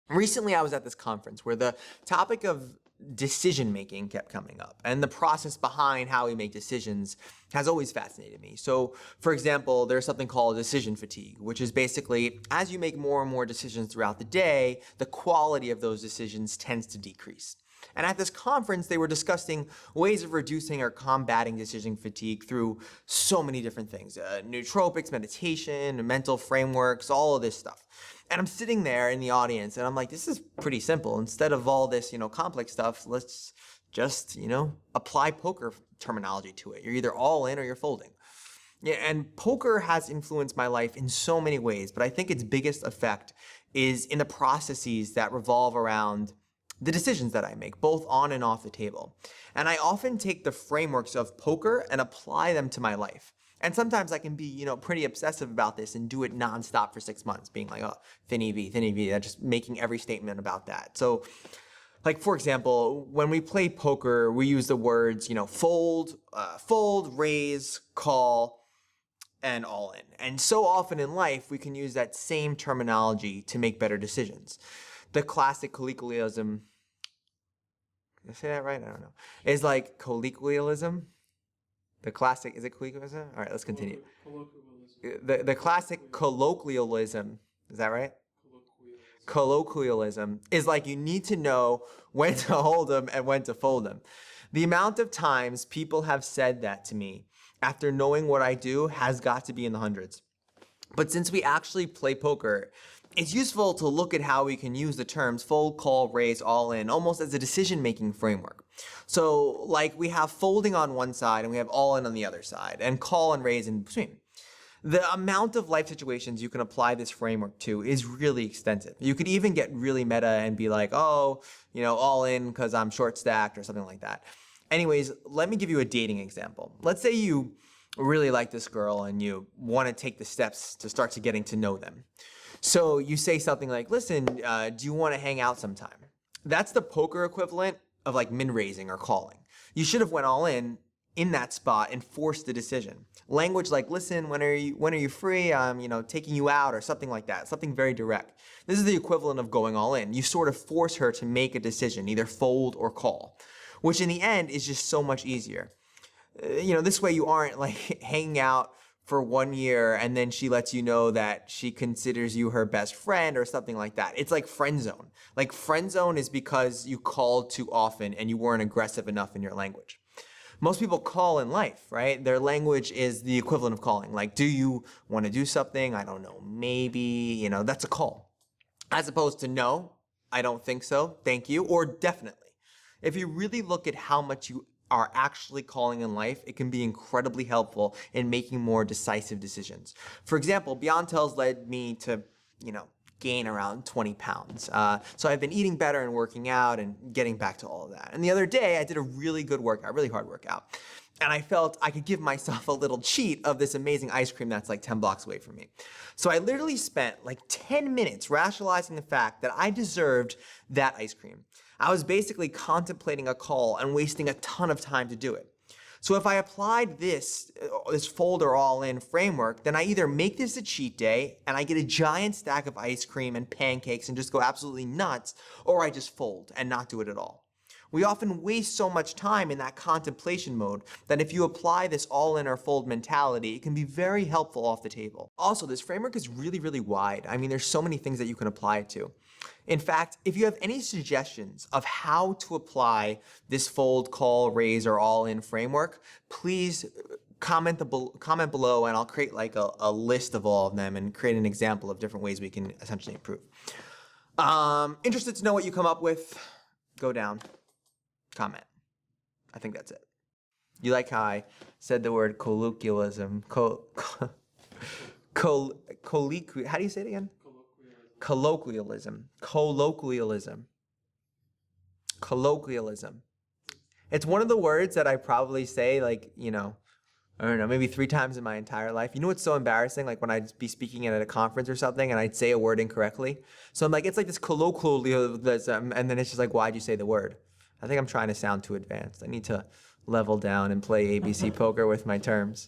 Recently, I was at this conference where the topic of decision making kept coming up, and the process behind how we make decisions has always fascinated me. So, for example, there's something called decision fatigue, which is basically as you make more and more decisions throughout the day, the quality of those decisions tends to decrease. And at this conference, they were discussing ways of reducing or combating decision fatigue through so many different things. Nootropics, meditation, mental frameworks, all of this stuff. And I'm sitting there in the audience and I'm like, this is pretty simple. Instead of all this, complex stuff, let's just, apply poker terminology to it. You're either all in or you're folding. Yeah, and poker has influenced my life in so many ways, but I think its biggest effect is in the processes that revolve around the decisions that I make, both on and off the table. And I often take the frameworks of poker and apply them to my life. And sometimes I can be, pretty obsessive about this and do it nonstop for 6 months, being like, oh, thin EV, just making every statement about that. So, like, for example, when we play poker, we use the words, fold, raise, call, and all in. And so often in life, we can use that same terminology to make better decisions. The classic colloquialism, did I say that right? I don't know. Is like colloquialism. The classic, is it colloquialism? All right, let's continue. Colloquialism. The classic colloquialism, is that right? Colloquialism is like you need to know when to hold them and when to fold them. The amount of times people have said that to me after knowing what I do has got to be in the hundreds. But since we actually play poker, it's useful to look at how we can use the terms fold, call, raise, all in almost as a decision-making framework. So like we have folding on one side and we have all in on the other side and call and raise in between. The amount of life situations you can apply this framework to is really extensive. You could even get really meta and be like, oh, all in because I'm short stacked or something like that. Anyways, let me give you a dating example. Let's say you really like this girl and you want to take the steps to start to getting to know them. So you say something like, listen, do you want to hang out sometime? That's the poker equivalent of like min raising or calling. You should have went all in that spot and forced the decision. Language like, listen, when are you free? I'm, taking you out or something like that. Something very direct. This is the equivalent of going all in. You sort of force her to make a decision, either fold or call, which in the end is just so much easier. This way you aren't like hanging out for 1 year and then she lets you know that she considers you her best friend or something like that. It's like friend zone. Like friend zone is because you called too often and you weren't aggressive enough in your language. Most people call in life, right? Their language is the equivalent of calling. Like, do you want to do something? I don't know, maybe, that's a call. As opposed to no, I don't think so, thank you, or definitely. If you really look at how much you are actually calling in life, it can be incredibly helpful in making more decisive decisions. For example, Beyond Tells led me to, gain around 20 pounds. So I've been eating better and working out and getting back to all of that. And the other day I did a really good workout, really hard workout. And I felt I could give myself a little cheat of this amazing ice cream that's like 10 blocks away from me. So I literally spent like 10 minutes rationalizing the fact that I deserved that ice cream. I was basically contemplating a call and wasting a ton of time to do it. So if I applied this fold or all in framework, then I either make this a cheat day and I get a giant stack of ice cream and pancakes and just go absolutely nuts, or I just fold and not do it at all. We often waste so much time in that contemplation mode that if you apply this all in or fold mentality, it can be very helpful off the table. Also, this framework is really, really wide. I mean, there's so many things that you can apply it to. In fact, if you have any suggestions of how to apply this fold, call, raise, or all in framework, please comment below and I'll create like a list of all of them and create an example of different ways we can essentially improve. Interested to know what you come up with? Go down. Comment. I think that's it. You like how I said the word colloquialism? How do you say it again? Colloquialism. It's one of the words that I probably say like, I don't know, maybe 3 times in my entire life. You know what's so embarrassing? Like when I'd be speaking at a conference or something and I'd say a word incorrectly. So I'm like, it's like this colloquialism, and then it's just like, why'd you say the word? I think I'm trying to sound too advanced. I need to level down and play ABC poker with my terms.